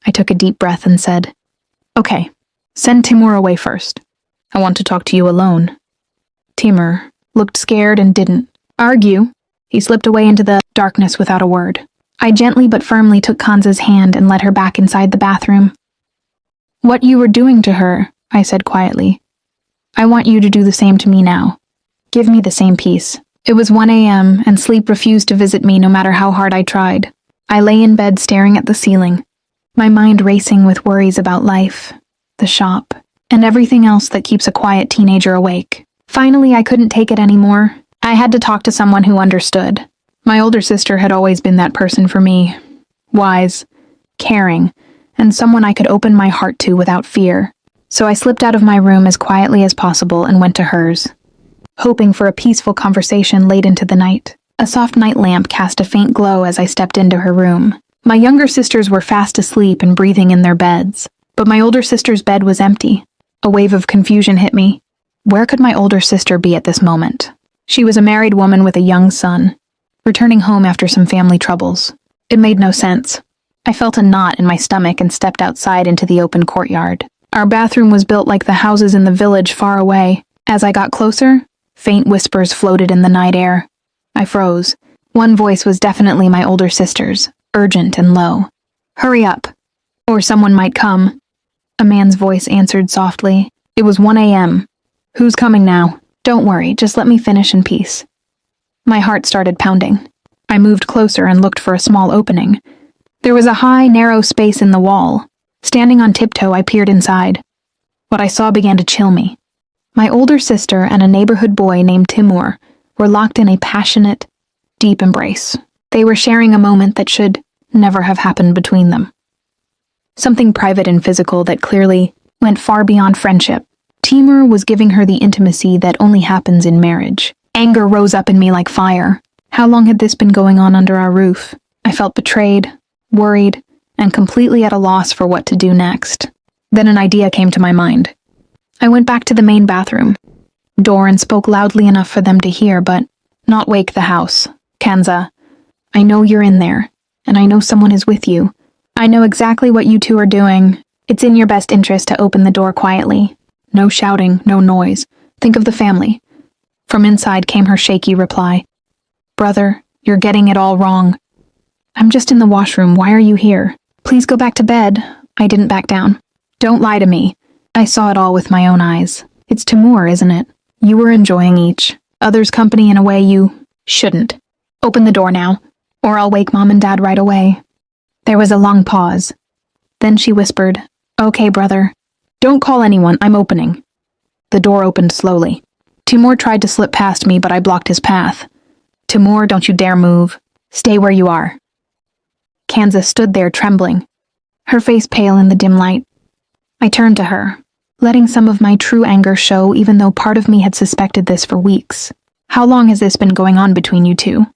I took a deep breath and said, "Okay, send Timur away first. I want to talk to you alone." Timur looked scared and didn't argue. He slipped away into the darkness without a word. I gently but firmly took Kanza's hand and led her back inside the bathroom. "What you were doing to her," I said quietly. "I want you to do the same to me now. Give me the same peace." It was 1 a.m. and sleep refused to visit me no matter how hard I tried. I lay in bed staring at the ceiling, my mind racing with worries about life, the shop, and everything else that keeps a quiet teenager awake. Finally, I couldn't take it anymore. I had to talk to someone who understood. My older sister had always been that person for me. Wise, caring, and someone I could open my heart to without fear. So I slipped out of my room as quietly as possible and went to hers, hoping for a peaceful conversation late into the night. A soft night lamp cast a faint glow as I stepped into her room. My younger sisters were fast asleep and breathing in their beds, but my older sister's bed was empty. A wave of confusion hit me. Where could my older sister be at this moment? She was a married woman with a young son, returning home after some family troubles. It made no sense. I felt a knot in my stomach and stepped outside into the open courtyard. Our bathroom was built like the houses in the village far away. As I got closer, faint whispers floated in the night air. I froze. One voice was definitely my older sister's, urgent and low. "Hurry up, or someone might come." A man's voice answered softly. It was 1 a.m. "Who's coming now?" "Don't worry, just let me finish in peace." My heart started pounding. I moved closer and looked for a small opening. There was a high, narrow space in the wall. Standing on tiptoe, I peered inside. What I saw began to chill me. My older sister and a neighborhood boy named Timur were locked in a passionate, deep embrace. They were sharing a moment that should never have happened between them. Something private and physical that clearly went far beyond friendship. Timur was giving her the intimacy that only happens in marriage. Anger rose up in me like fire. How long had this been going on under our roof? I felt betrayed, worried, and completely at a loss for what to do next. Then an idea came to my mind. I went back to the main bathroom door and spoke loudly enough for them to hear, but not wake the house. "Kanza, I know you're in there, and I know someone is with you. I know exactly what you two are doing. It's in your best interest to open the door quietly. No shouting, no noise. Think of the family." From inside came her shaky reply. "Brother, you're getting it all wrong." "I'm just in the washroom. Why are you here?" "Please go back to bed." I didn't back down. "Don't lie to me. I saw it all with my own eyes. It's Timur, isn't it? You were enjoying each other's company in a way you shouldn't. Open the door now, or I'll wake Mom and Dad right away." There was a long pause. Then she whispered, "Okay, brother. Don't call anyone, I'm opening." The door opened slowly. Timur tried to slip past me, but I blocked his path. "Timur, don't you dare move. Stay where you are." Kanza stood there trembling, her face pale in the dim light. I turned to her, letting some of my true anger show even though part of me had suspected this for weeks. "How long has this been going on between you two?"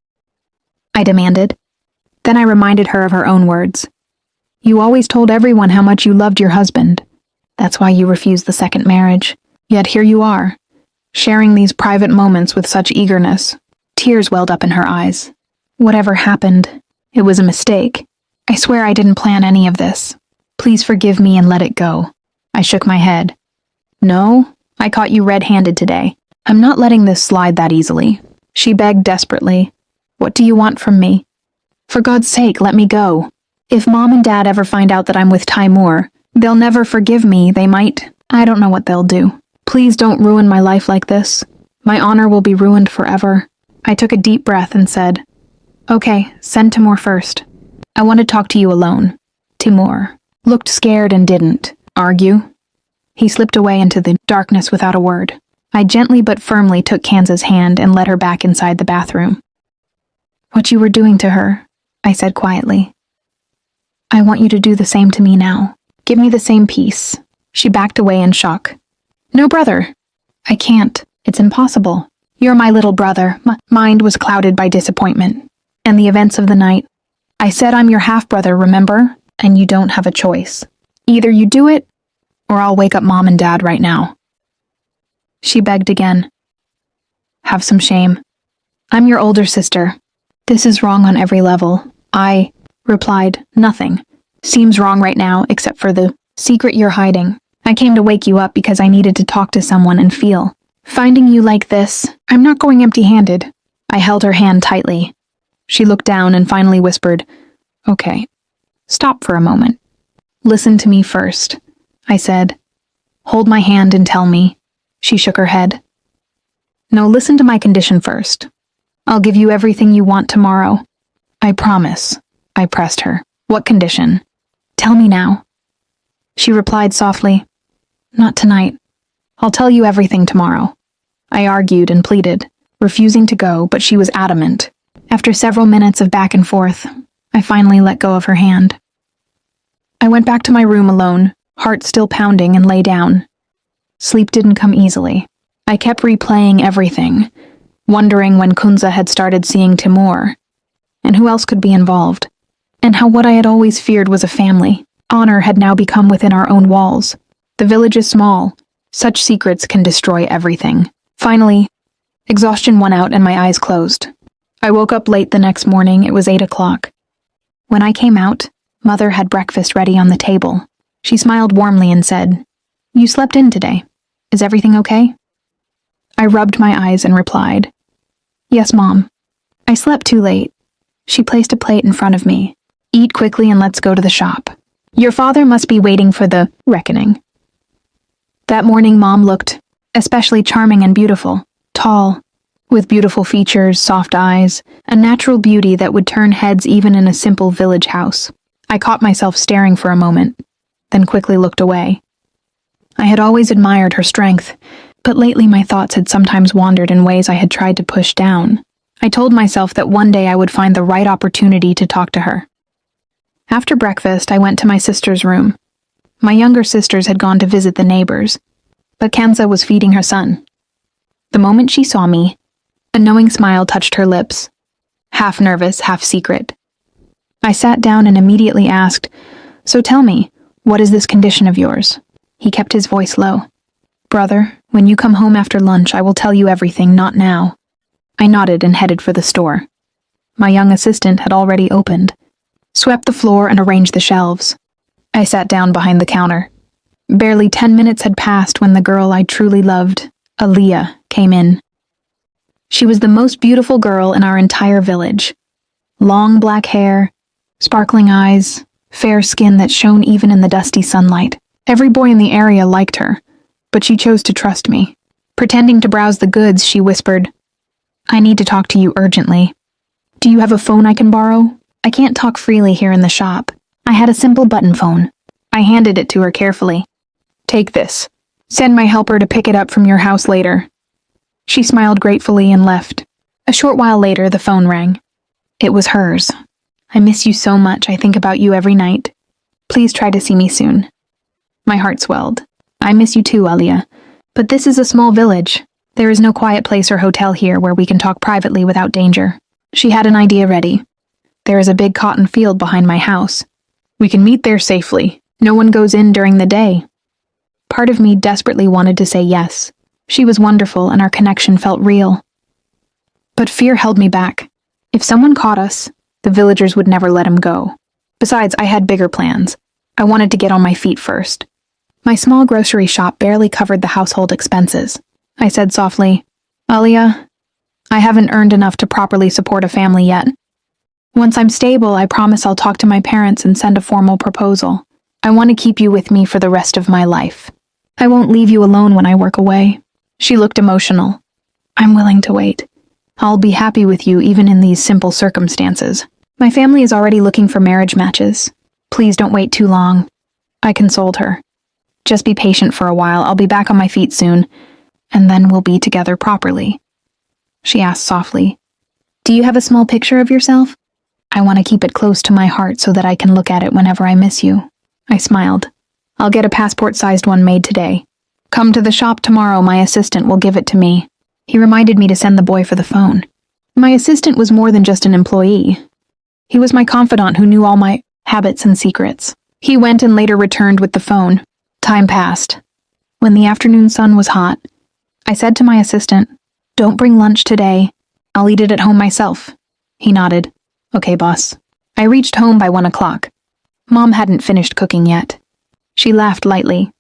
I demanded. Then I reminded her of her own words. "You always told everyone how much you loved your husband. That's why you refused the second marriage. Yet here you are, sharing these private moments with such eagerness." Tears welled up in her eyes. "Whatever happened, it was a mistake. I swear I didn't plan any of this. Please forgive me and let it go." I shook my head. "No, I caught you red-handed today. I'm not letting this slide that easily." She begged desperately. "What do you want from me? For God's sake, let me go. If Mom and Dad ever find out that I'm with Timur, they'll never forgive me. They might. I don't know what they'll do. Please don't ruin my life like this. My honor will be ruined forever." I took a deep breath and said, "Okay, send Timur first. I want to talk to you alone." Timur looked scared and didn't argue. He slipped away into the darkness without a word. I gently but firmly took Kanza's hand and led her back inside the bathroom. "What you were doing to her," I said quietly. "I want you to do the same to me now. Give me the same peace." She backed away in shock. "No, brother. I can't. It's impossible. You're my little brother." My mind was clouded by disappointment and the events of the night. "I said I'm your half-brother, remember? And you don't have a choice. Either you do it, or I'll wake up Mom and Dad right now." She begged again. "Have some shame. I'm your older sister. This is wrong on every level." I replied, "Nothing. seems wrong right now, except for the secret you're hiding. I came to wake you up because I needed to talk to someone and feel. Finding you like this, I'm not going empty-handed. I held her hand tightly. She looked down and finally whispered, "Okay, stop for a moment. Listen to me first," I said. "Hold my hand and tell me." She shook her head. "No, listen to my condition first. I'll give you everything you want tomorrow. I promise," I pressed her. "What condition? Tell me now." She replied softly, "Not tonight. I'll tell you everything tomorrow." I argued and pleaded, refusing to go, but she was adamant. After several minutes of back and forth, I finally let go of her hand. I went back to my room alone, heart still pounding, and lay down. Sleep didn't come easily. I kept replaying everything, wondering when Kunza had started seeing Timur, and who else could be involved, and how what I had always feared was a family. Honor had now become within our own walls. The village is small. Such secrets can destroy everything. Finally, exhaustion won out and my eyes closed. I woke up late the next morning. It was 8 o'clock. When I came out, Mother had breakfast ready on the table. She smiled warmly and said, "You slept in today. Is everything okay?" I rubbed my eyes and replied, "Yes, Mom. I slept too late." She placed a plate in front of me. "Eat quickly and let's go to the shop. Your father must be waiting for the reckoning." That morning, Mom looked especially charming and beautiful, tall, with beautiful features, soft eyes, a natural beauty that would turn heads even in a simple village house. I caught myself staring for a moment, then quickly looked away. I had always admired her strength, but lately my thoughts had sometimes wandered in ways I had tried to push down. I told myself that one day I would find the right opportunity to talk to her. After breakfast, I went to my sister's room. My younger sisters had gone to visit the neighbors, but Kanza was feeding her son. The moment she saw me, a knowing smile touched her lips, half nervous, half secret. I sat down and immediately asked, "So tell me, what is this condition of yours?" He kept his voice low. "Brother, when you come home after lunch, I will tell you everything, not now." I nodded and headed for the store. My young assistant had already opened, swept the floor and arranged the shelves. I sat down behind the counter. Barely 10 minutes had passed when the girl I truly loved, Aliyah, came in. She was the most beautiful girl in our entire village. Long black hair, sparkling eyes, fair skin that shone even in the dusty sunlight. Every boy in the area liked her, but she chose to trust me. Pretending to browse the goods, she whispered, "I need to talk to you urgently. Do you have a phone I can borrow? I can't talk freely here in the shop." I had a simple button phone. I handed it to her carefully. "Take this. Send my helper to pick it up from your house later." She smiled gratefully and left. A short while later, the phone rang. It was hers. "I miss you so much. I think about you every night. Please try to see me soon." My heart swelled. "I miss you too, Aliyah. But this is a small village. There is no quiet place or hotel here where we can talk privately without danger." She had an idea ready. "There is a big cotton field behind my house. We can meet there safely. No one goes in during the day." Part of me desperately wanted to say yes. She was wonderful and our connection felt real. But fear held me back. If someone caught us, the villagers would never let him go. Besides, I had bigger plans. I wanted to get on my feet first. My small grocery shop barely covered the household expenses. I said softly, "Aliyah, I haven't earned enough to properly support a family yet. Once I'm stable, I promise I'll talk to my parents and send a formal proposal. I want to keep you with me for the rest of my life. I won't leave you alone when I work away." She looked emotional. "I'm willing to wait. I'll be happy with you even in these simple circumstances. My family is already looking for marriage matches. Please don't wait too long." I consoled her. "Just be patient for a while. I'll be back on my feet soon, and then we'll be together properly." She asked softly, "Do you have a small picture of yourself? I want to keep it close to my heart so that I can look at it whenever I miss you." I smiled. "I'll get a passport-sized one made today. Come to the shop tomorrow, my assistant will give it to me." He reminded me to send the boy for the phone. My assistant was more than just an employee. He was my confidant who knew all my habits and secrets. He went and later returned with the phone. Time passed. When the afternoon sun was hot, I said to my assistant, "Don't bring lunch today. I'll eat it at home myself." He nodded. "Okay, boss." I reached home by 1 o'clock. Mom hadn't finished cooking yet. She laughed lightly.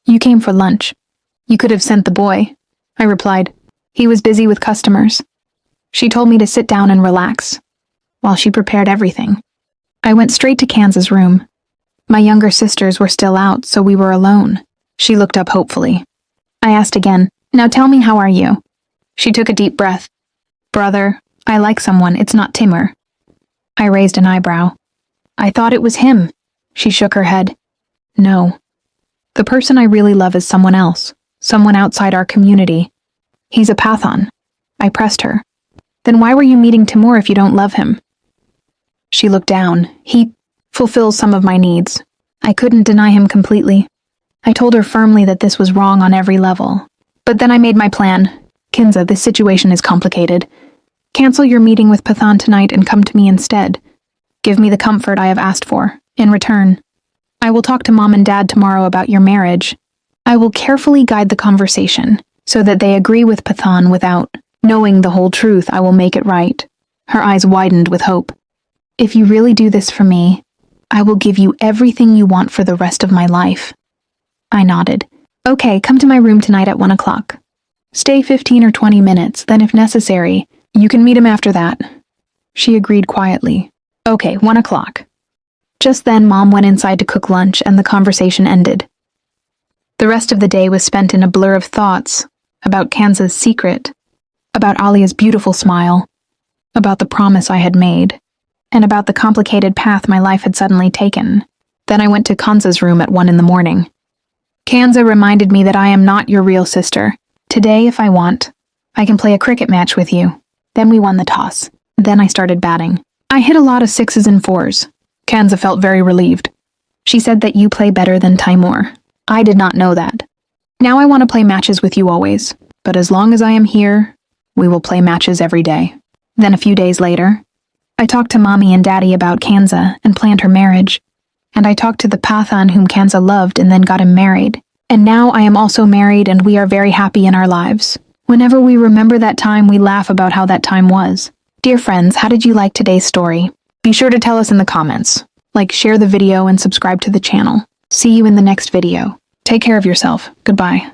You came for lunch. You could have sent the boy, I replied. He was busy with customers. She told me to sit down and relax, while she prepared everything. I went straight to Kansas' room. My younger sisters were still out, so we were alone. She looked up hopefully. I asked again, now tell me, how are you? She took a deep breath. Brother, I like someone, it's not Timur. I raised an eyebrow. I thought it was him. She shook her head. No. The person I really love is someone else, someone outside our community. He's a Pathan. I pressed her. Then why were you meeting Timur if you don't love him? She looked down. He fulfills some of my needs. I couldn't deny him completely. I told her firmly that this was wrong on every level. But then I made my plan. Kinza, this situation is complicated. Cancel your meeting with Pathan tonight and come to me instead. Give me the comfort I have asked for. In return, I will talk to Mom and Dad tomorrow about your marriage. I will carefully guide the conversation so that they agree with Pathan without knowing the whole truth. I will make it right. Her eyes widened with hope. If you really do this for me, I will give you everything you want for the rest of my life. I nodded. Okay, come to my room tonight at 1 o'clock. Stay 15 or 20 minutes, then if necessary, you can meet him after that. She agreed quietly. Okay, 1 o'clock. Just then, Mom went inside to cook lunch and the conversation ended. The rest of the day was spent in a blur of thoughts about Kanza's secret, about Alia's beautiful smile, about the promise I had made, and about the complicated path my life had suddenly taken. Then I went to Kanza's room at 1 in the morning. Kanza reminded me that I am not your real sister. Today, if I want, I can play a cricket match with you. Then we won the toss. Then I started batting. I hit a lot of 6s and 4s. Kanza felt very relieved. She said that you play better than Timur. I did not know that. Now I want to play matches with you always, but as long as I am here, we will play matches every day. Then a few days later, I talked to Mommy and Daddy about Kanza and planned her marriage. And I talked to the Pathan whom Kanza loved and then got him married. And now I am also married and we are very happy in our lives. Whenever we remember that time, we laugh about how that time was. Dear friends, how did you like today's story? Be sure to tell us in the comments. Like, share the video, and subscribe to the channel. See you in the next video. Take care of yourself. Goodbye.